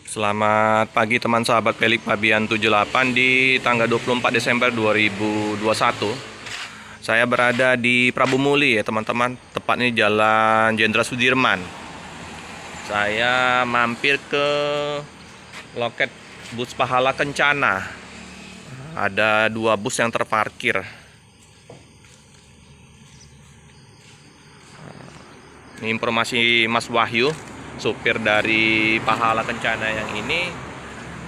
Selamat pagi teman sahabat Pelik Pabian 78 di tanggal 24 Desember 2021. Saya berada di Prabu Muli ya teman-teman, tepatnya Jalan Jenderal Sudirman. Saya mampir ke loket bus Pahala Kencana. Ada 2 bus yang terparkir. Ini informasi Mas Wahyu, supir dari Pahala Kencana yang ini.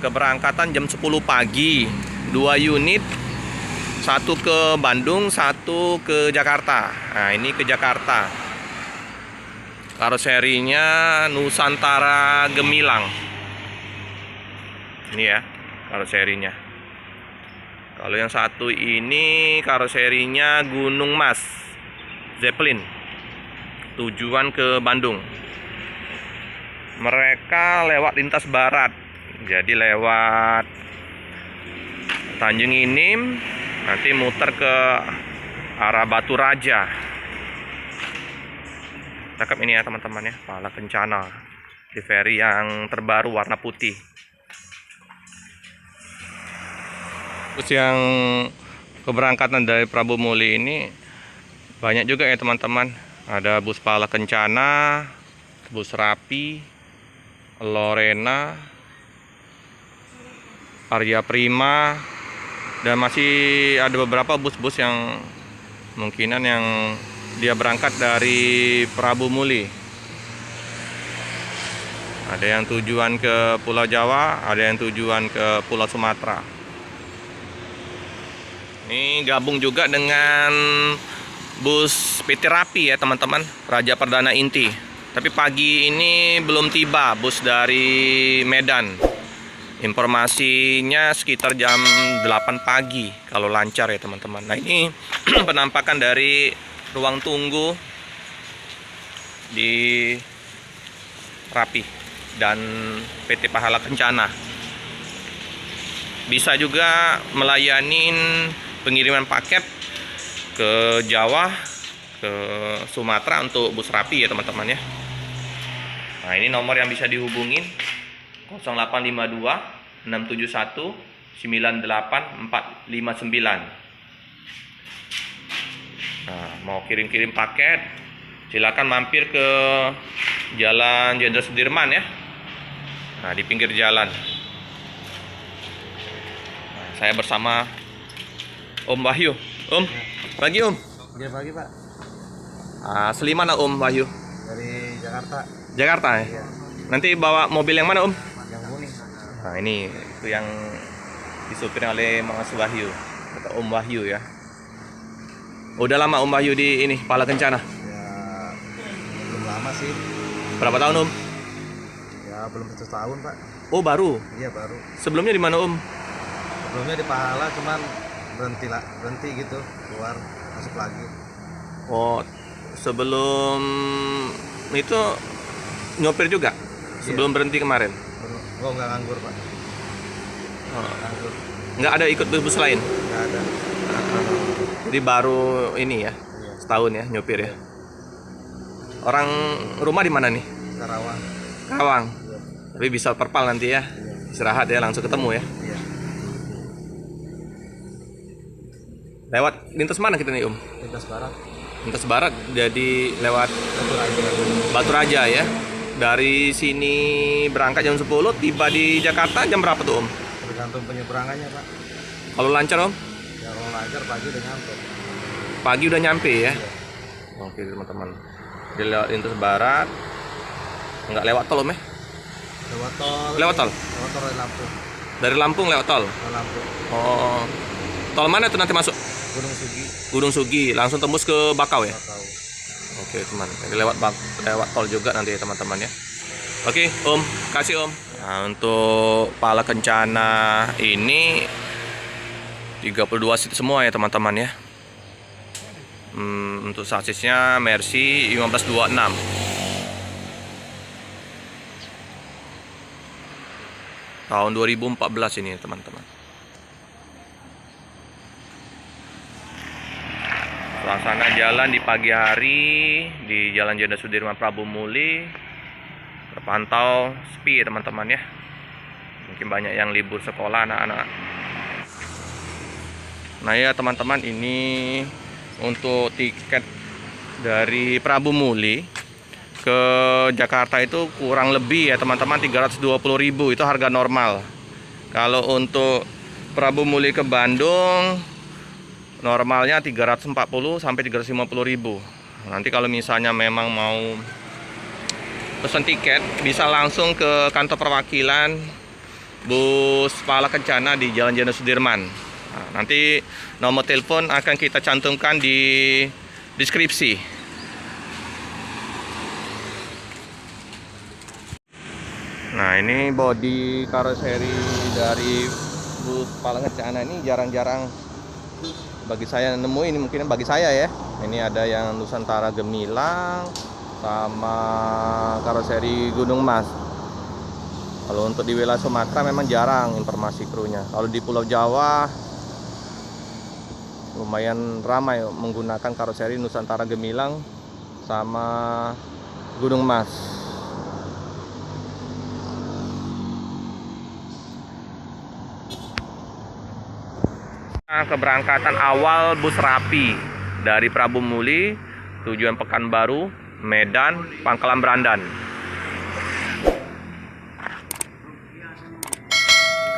Keberangkatan jam 10 pagi, 2 unit, satu ke Bandung, satu ke Jakarta. Nah, ini ke Jakarta. Karoserinya Nusantara Gemilang. Ini ya karoserinya. Kalau yang satu ini karoserinya Gunung Mas Zeppelin, tujuan ke Bandung. Mereka lewat lintas barat, jadi lewat Tanjung Inim, nanti muter ke arah Batu Raja. Cakep ini ya teman-teman ya, Pahala Kencana di feri yang terbaru warna putih. Terus yang keberangkatan dari Prabu Muli ini banyak juga ya teman-teman. Ada bus Pahala Kencana, bus Rapi, Lorena, Arya Prima, dan masih ada beberapa bus-bus yang kemungkinan yang dia berangkat dari Prabu Muli. Ada yang tujuan ke Pulau Jawa, ada yang tujuan ke Pulau Sumatera. Ini gabung juga dengan bus PT Rapi ya teman-teman, Raja Perdana Inti. Tapi pagi ini belum tiba bus dari Medan. Informasinya sekitar jam 8 pagi kalau lancar ya teman-teman. Nah, ini penampakan dari ruang tunggu di Rapi dan PT Pahala Kencana. Bisa juga melayani pengiriman paket ke Jawa, ke Sumatera untuk bus Rapi ya teman-teman ya. Nah, ini nomor yang bisa dihubungin 0852 671 98459. Nah, mau kirim-kirim paket silakan mampir ke Jalan Jenderal Sudirman ya. Nah, di pinggir jalan. Nah, saya bersama Om Wahyu. Om, pagi Om. Iya pagi Pak. Asli mana Om Wahyu? Dari Jakarta. Jakarta ya? Iya. Nanti bawa mobil yang mana Om? Yang kuning. Nah, ini itu yang disupir oleh Mas Wahyu atau Om Wahyu ya. Udah lama Om Wahyu di ini Pahala Kencana? Ya belum lama sih. Berapa tahun Om? Ya belum 1 tahun Pak. Oh, baru. Iya baru. Sebelumnya di mana Om? Sebelumnya di Pahala cuman berhenti gitu, keluar masuk lagi. Oh, sebelum itu nyopir juga? Sebelum berhenti kemarin? Oh nggak nganggur Pak. Oh. Nganggur. Nggak ada ikut bus lain? Nggak ada. Jadi baru ini ya, Iya. setahun ya nyopir ya. Orang rumah di mana nih? Karawang. Karawang. Iya. Tapi bisa perpal nanti ya. Iya. Istirahat ya, langsung ketemu ya. Iya. Lewat lintas mana kita nih Om? Lintas barat. Lintas barat, jadi lewat Satu aja. Batu Raja ya. Dari sini berangkat jam 10, tiba di Jakarta jam berapa tuh Om? Tergantung penyeberangannya Pak. Kalau lancar Om? Ya kalau lancar pagi udah nyampe. Pagi udah nyampe ya. Iya. Oke teman-teman. Jadi lewat lintas barat. Nggak lewat tol Om ya? Lewat tol. Lewat tol? Lewat tol dari Lampung. Dari Lampung lewat tol? Ke Lampung. Oh. Tol mana tuh nanti masuk? Gunung Sugi. Gunung Sugi, langsung tembus ke Bakau ya? Nggak tahu. Oke teman, jadi lewat tol juga nanti ya teman-teman ya. Oke Om, kasih Om. Nah, untuk Pahala Kencana ini 32 seat semua ya teman-teman ya. Untuk sasisnya Mercy 1526. Tahun 2014 ini teman-teman. Suasana jalan di pagi hari di Jalan Jenderal Sudirman Prabu Muli terpantau sepi ya teman-teman ya. Mungkin banyak yang libur sekolah anak-anak. Nah ya teman-teman, ini untuk tiket dari Prabu Muli ke Jakarta itu kurang lebih ya teman-teman 320.000 itu harga normal. Kalau untuk Prabu Muli ke Bandung normalnya 340 sampai 350.000. Nanti kalau misalnya memang mau pesan tiket bisa langsung ke kantor perwakilan Bus Pala Kencana di Jalan Jenderal Sudirman. Nah, nanti nomor telepon akan kita cantumkan di deskripsi. Nah, ini bodi karoseri dari Bus Pala Kencana ini jarang-jarang bagi saya nemu. Ini mungkin bagi saya ya. Ini ada yang Nusantara Gemilang sama karoseri Gunung Mas. Kalau untuk di wilayah Sumatera memang jarang informasi krunya. Kalau di Pulau Jawa lumayan ramai menggunakan karoseri Nusantara Gemilang sama Gunung Mas. Keberangkatan awal bus Rapi dari Prabu Muli tujuan Pekanbaru, Medan, Pangkalan Berandan.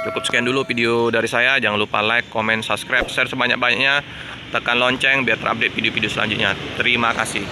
Cukup sekian dulu video dari saya. Jangan lupa like, comment, subscribe, share sebanyak-banyaknya. Tekan lonceng biar terupdate video-video selanjutnya. Terima kasih.